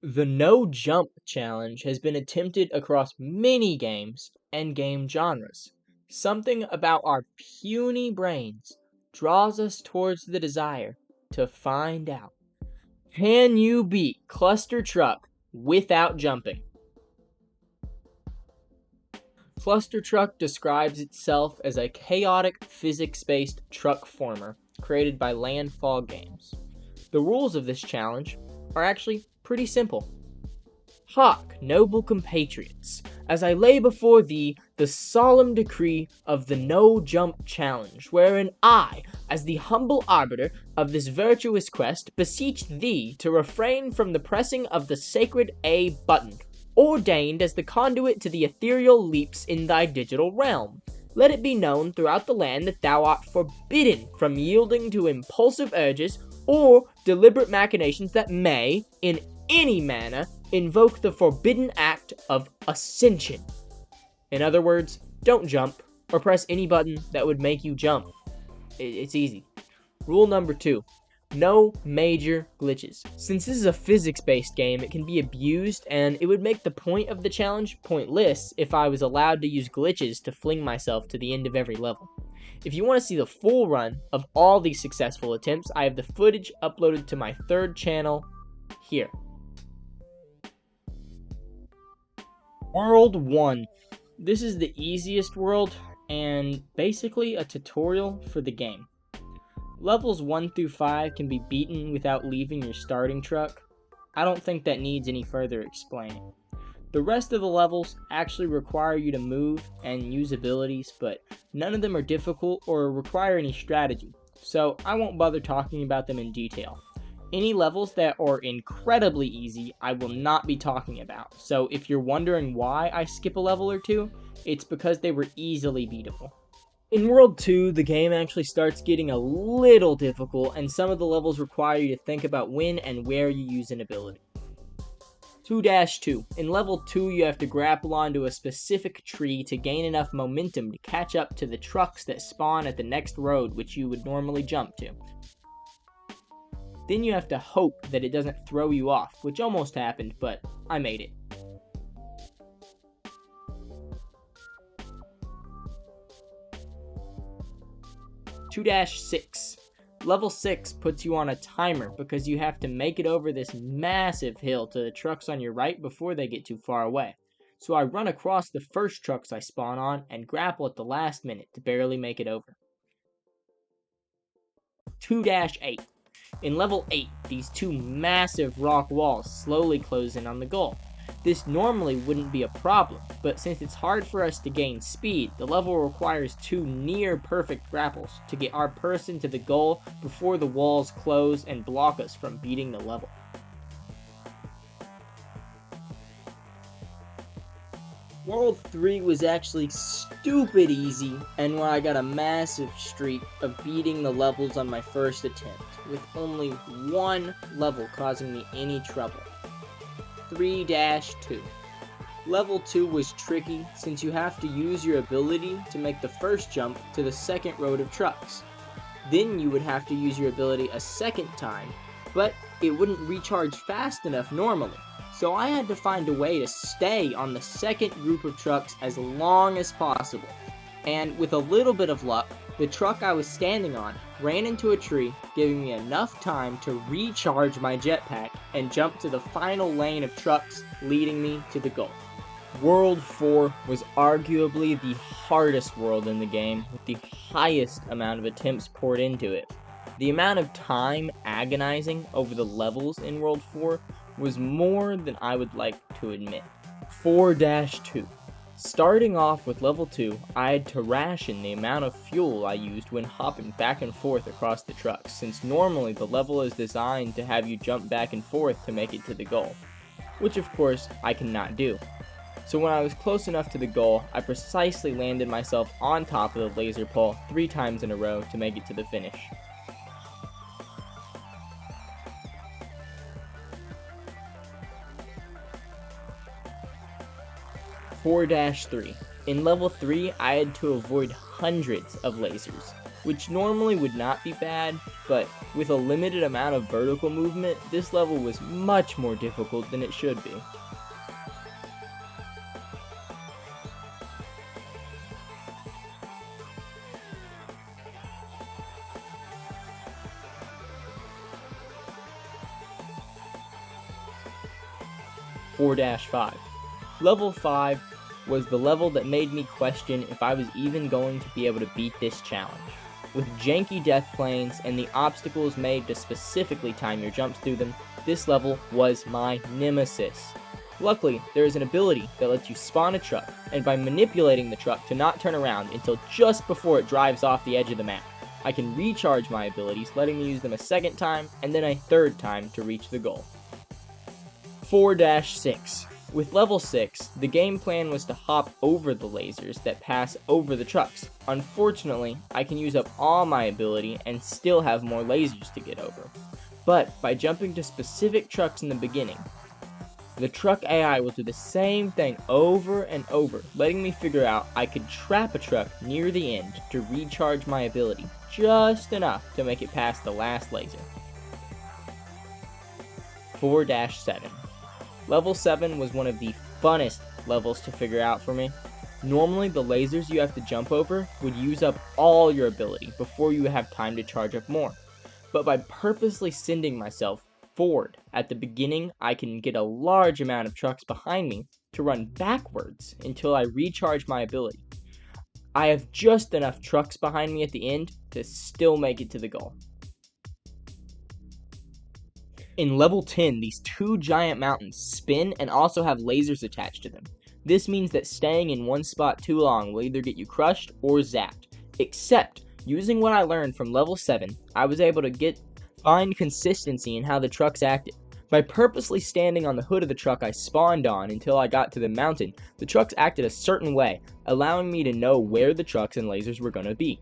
The no jump challenge has been attempted across many games and game genres. Something about our puny brains draws us towards the desire to find out. Can you beat Cluster Truck without jumping? Cluster Truck describes itself as a chaotic physics-based truck former created by Landfall Games. The rules of this challenge are actually pretty simple. Hark, noble compatriots, as I lay before thee the solemn decree of the No Jump Challenge, wherein I, as the humble arbiter of this virtuous quest, beseech thee to refrain from the pressing of the sacred A button, ordained as the conduit to the ethereal leaps in thy digital realm. Let it be known throughout the land that thou art forbidden from yielding to impulsive urges or deliberate machinations that may, in any manner, invoke the forbidden act of ascension. In other words, don't jump, or press any button that would make you jump. It's easy. Rule number 2. No major glitches. Since this is a physics-based game, it can be abused, and it would make the point of the challenge pointless if I was allowed to use glitches to fling myself to the end of every level. If you want to see the full run of all these successful attempts, I have the footage uploaded to my third channel here. World 1. This is the easiest world, and basically a tutorial for the game. Levels 1 through 5 can be beaten without leaving your starting truck. I don't think that needs any further explaining. The rest of the levels actually require you to move and use abilities, but none of them are difficult or require any strategy, so I won't bother talking about them in detail. Any levels that are incredibly easy, I will not be talking about, so if you're wondering why I skip a level or two, it's because they were easily beatable. In World 2, the game actually starts getting a little difficult, and some of the levels require you to think about when and where you use an ability. 2-2. In level 2, you have to grapple onto a specific tree to gain enough momentum to catch up to the trucks that spawn at the next road, which you would normally jump to. Then you have to hope that it doesn't throw you off, which almost happened, but I made it. (2-6). Level 6 puts you on a timer because you have to make it over this massive hill to the trucks on your right before they get too far away. So I run across the first trucks I spawn on and grapple at the last minute to barely make it over. 2-8. In level 8, these two massive rock walls slowly close in on the goal. This normally wouldn't be a problem, but since it's hard for us to gain speed, the level requires two near-perfect grapples to get our person to the goal before the walls close and block us from beating the level. World 3 was actually stupid easy, and where I got a massive streak of beating the levels on my first attempt, with only one level causing me any trouble. 3-2. Level 2 was tricky since you have to use your ability to make the first jump to the second road of trucks. Then you would have to use your ability a second time, but it wouldn't recharge fast enough normally. So I had to find a way to stay on the second group of trucks as long as possible. And with a little bit of luck, the truck I was standing on ran into a tree, giving me enough time to recharge my jetpack and jump to the final lane of trucks, leading me to the goal. World 4 was arguably the hardest world in the game, with the highest amount of attempts poured into it. The amount of time agonizing over the levels in World 4 was more than I would like to admit. 4-2. Starting off with level 2, I had to ration the amount of fuel I used when hopping back and forth across the trucks, since normally the level is designed to have you jump back and forth to make it to the goal, which of course I cannot do. So when I was close enough to the goal, I precisely landed myself on top of the laser pole 3 times in a row to make it to the finish. 4-3. In level 3, I had to avoid hundreds of lasers. which normally would not be bad, but with a limited amount of vertical movement, this level was much more difficult than it should be. (4-5). Level 5 was the level that made me question if I was even going to be able to beat this challenge. With janky death planes and the obstacles made to specifically time your jumps through them, this level was my nemesis. Luckily, there is an ability that lets you spawn a truck, and by manipulating the truck to not turn around until just before it drives off the edge of the map, I can recharge my abilities, letting me use them a second time and then a third time to reach the goal. 4-6. With level 6, the game plan was to hop over the lasers that pass over the trucks. Unfortunately, I can use up all my ability and still have more lasers to get over. But by jumping to specific trucks in the beginning, the truck AI will do the same thing over and over, letting me figure out I could trap a truck near the end to recharge my ability just enough to make it past the last laser. 4-7. Level 7 was one of the funnest levels to figure out for me. Normally, the lasers you have to jump over would use up all your ability before you have time to charge up more. But by purposely sending myself forward at the beginning, I can get a large amount of trucks behind me to run backwards until I recharge my ability. I have just enough trucks behind me at the end to still make it to the goal. In level 10, these two giant mountains spin and also have lasers attached to them. This means that staying in one spot too long will either get you crushed or zapped. Except, using what I learned from level 7, I was able to find consistency in how the trucks acted. By purposely standing on the hood of the truck I spawned on until I got to the mountain, the trucks acted a certain way, allowing me to know where the trucks and lasers were going to be.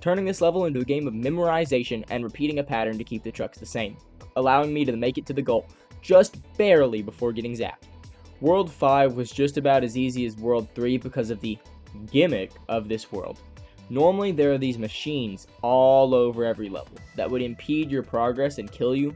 Turning this level into a game of memorization and repeating a pattern to keep the trucks the same, allowing me to make it to the goal, just barely before getting zapped. World 5 was just about as easy as World 3 because of the gimmick of this world. Normally there are these machines all over every level that would impede your progress and kill you,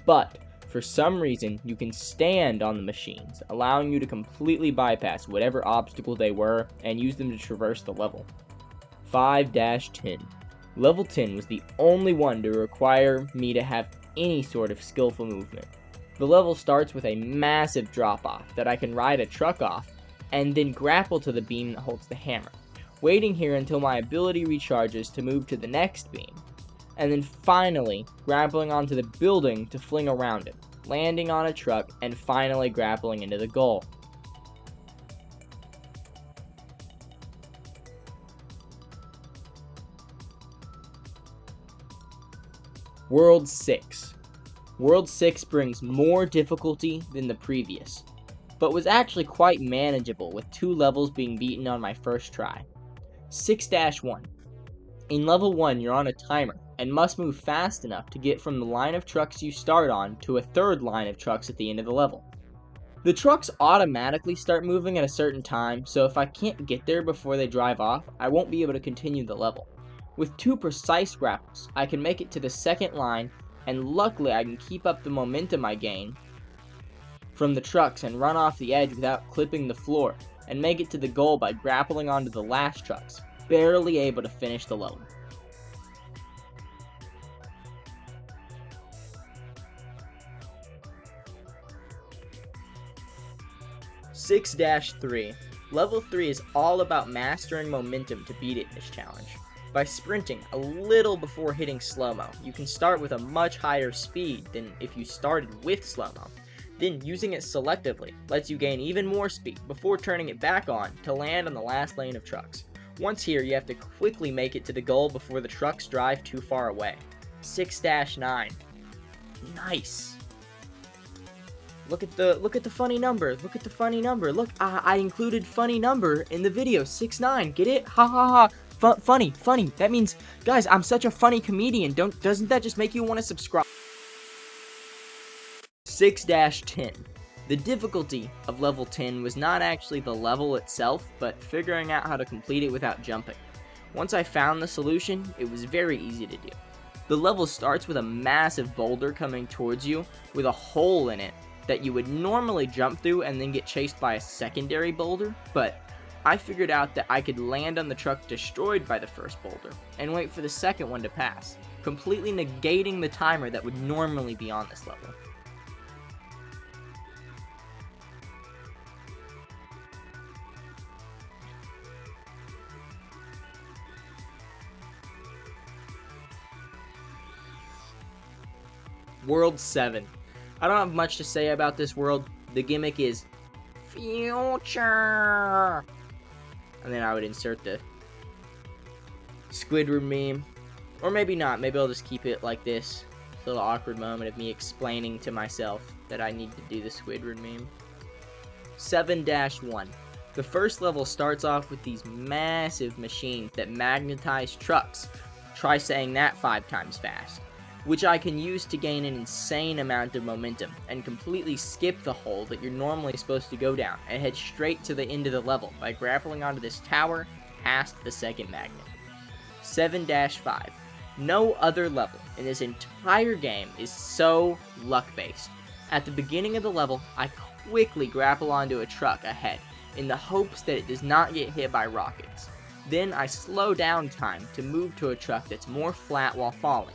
but for some reason you can stand on the machines, allowing you to completely bypass whatever obstacle they were and use them to traverse the level. 5-10. Level 10 was the only one to require me to have any sort of skillful movement. The level starts with a massive drop-off that I can ride a truck off and then grapple to the beam that holds the hammer, waiting here until my ability recharges to move to the next beam, and then finally grappling onto the building to fling around it, landing on a truck, and finally grappling into the goal. World 6. World 6 brings more difficulty than the previous, but was actually quite manageable with 2 levels being beaten on my first try. 6-1. In level 1, you're on a timer and must move fast enough to get from the line of trucks you start on to a third line of trucks at the end of the level. The trucks automatically start moving at a certain time, so if I can't get there before they drive off, I won't be able to continue the level. With 2 precise grapples, I can make it to the second line, and luckily I can keep up the momentum I gain from the trucks and run off the edge without clipping the floor, and make it to the goal by grappling onto the last trucks, barely able to finish the level. (6-3). Level 3 is all about mastering momentum to beat it in this challenge. By sprinting a little before hitting slow-mo, you can start with a much higher speed than if you started with slow-mo. Then using it selectively lets you gain even more speed before turning it back on to land on the last lane of trucks. Once here, you have to quickly make it to the goal before the trucks drive too far away. 6-9. Nice. Look at the funny number. Look at the funny number. Look, I included funny number in the video. 6-9. Get it? Ha ha ha. Funny. That means, guys, I'm such a funny comedian. Doesn't that just make you want to subscribe? 6-10. The difficulty of level 10 was not actually the level itself, but figuring out how to complete it without jumping. Once I found the solution, it was very easy to do. The level starts with a massive boulder coming towards you with a hole in it that you would normally jump through and then get chased by a secondary boulder, but I figured out that I could land on the truck destroyed by the first boulder and wait for the second one to pass, completely negating the timer that would normally be on this level. World 7. I don't have much to say about this world. The gimmick is future. And then I would insert the Squidward meme. Or maybe not. Maybe I'll just keep it like this. A little awkward moment of me explaining to myself that I need to do the Squidward meme. 7-1. The first level starts off with these massive machines that magnetize trucks. Try saying that 5 times fast. Which I can use to gain an insane amount of momentum and completely skip the hole that you're normally supposed to go down and head straight to the end of the level by grappling onto this tower past the second magnet. 7-5. No other level in this entire game is so luck-based. At the beginning of the level, I quickly grapple onto a truck ahead in the hopes that it does not get hit by rockets. Then I slow down time to move to a truck that's more flat while falling.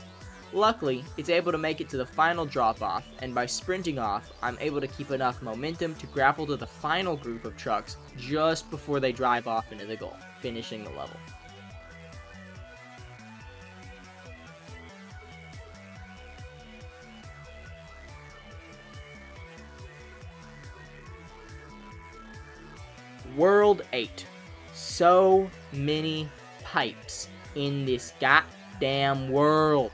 Luckily, it's able to make it to the final drop-off, and by sprinting off, I'm able to keep enough momentum to grapple to the final group of trucks just before they drive off into the goal, finishing the level. World 8. So many pipes in this goddamn world.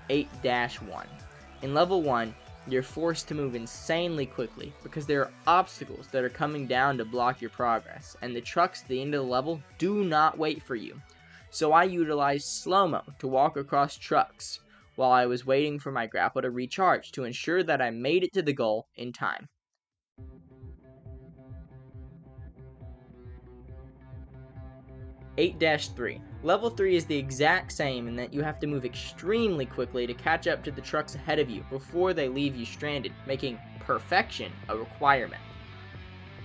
8-1. In level 1, you're forced to move insanely quickly because there are obstacles that are coming down to block your progress, and the trucks at the end of the level do not wait for you. So I utilized slow-mo to walk across trucks while I was waiting for my grapple to recharge to ensure that I made it to the goal in time. (8-3). Level 3 is the exact same in that you have to move extremely quickly to catch up to the trucks ahead of you before they leave you stranded, making perfection a requirement.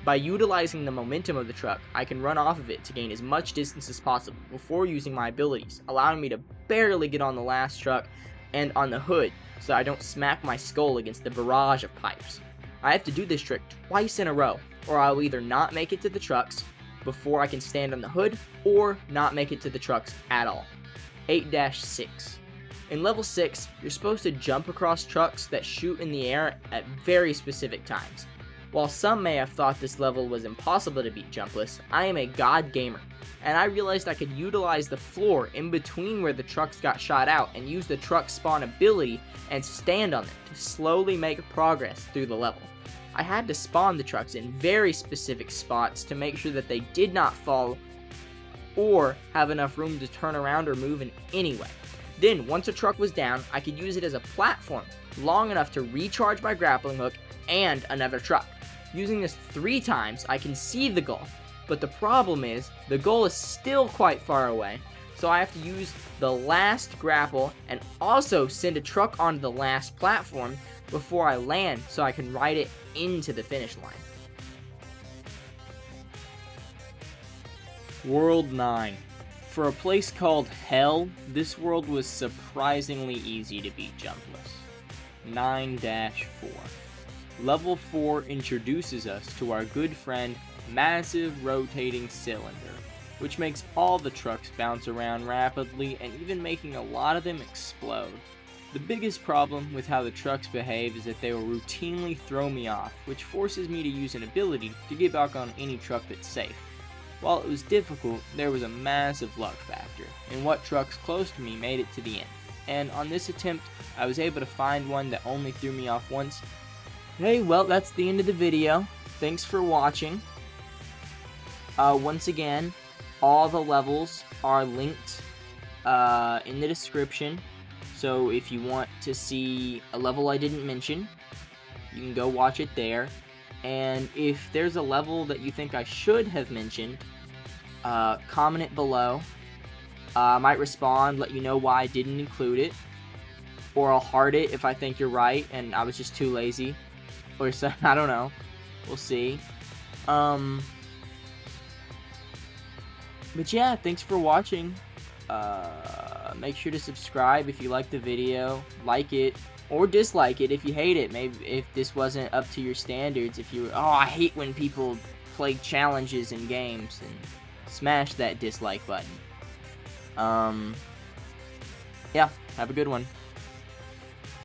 By utilizing the momentum of the truck, I can run off of it to gain as much distance as possible before using my abilities, allowing me to barely get on the last truck and on the hood so I don't smack my skull against the barrage of pipes. I have to do this trick twice in a row, or I'll either not make it to the trucks before I can stand on the hood, or not make it to the trucks at all. 8-6. In level 6, you're supposed to jump across trucks that shoot in the air at very specific times. While some may have thought this level was impossible to beat jumpless, I am a god gamer, and I realized I could utilize the floor in between where the trucks got shot out and use the truck spawn ability and stand on them to slowly make progress through the level. I had to spawn the trucks in very specific spots to make sure that they did not fall or have enough room to turn around or move in any way. Then, once a truck was down, I could use it as a platform long enough to recharge my grappling hook and another truck. Using this 3 times, I can see the goal, but the problem is, the goal is still quite far away, so I have to use the last grapple and also send a truck onto the last platform before I land so I can ride it into the finish line. World 9. For a place called Hell, this world was surprisingly easy to beat jumpless. 9-4. Level 4 introduces us to our good friend, Massive Rotating Cylinder, which makes all the trucks bounce around rapidly and even making a lot of them explode. The biggest problem with how the trucks behave is that they will routinely throw me off, which forces me to use an ability to get back on any truck that's safe. While it was difficult, there was a massive luck factor, and what trucks close to me made it to the end. And on this attempt, I was able to find one that only threw me off once. Hey, well, that's the end of the video. Thanks for watching. Once again, all the levels are linked in the description. So if you want to see a level I didn't mention, you can go watch it there. And if there's a level that you think I should have mentioned, comment it below. I might respond, let you know why I didn't include it, or I'll heart it if I think you're right and I was just too lazy, or so, I don't know. We'll see. But yeah, thanks for watching. Make sure to subscribe if you like the video, like it, or dislike it if you hate it. Maybe if this wasn't up to your standards, if you were, oh, I hate when people play challenges in games, and smash that dislike button. Yeah, have a good one.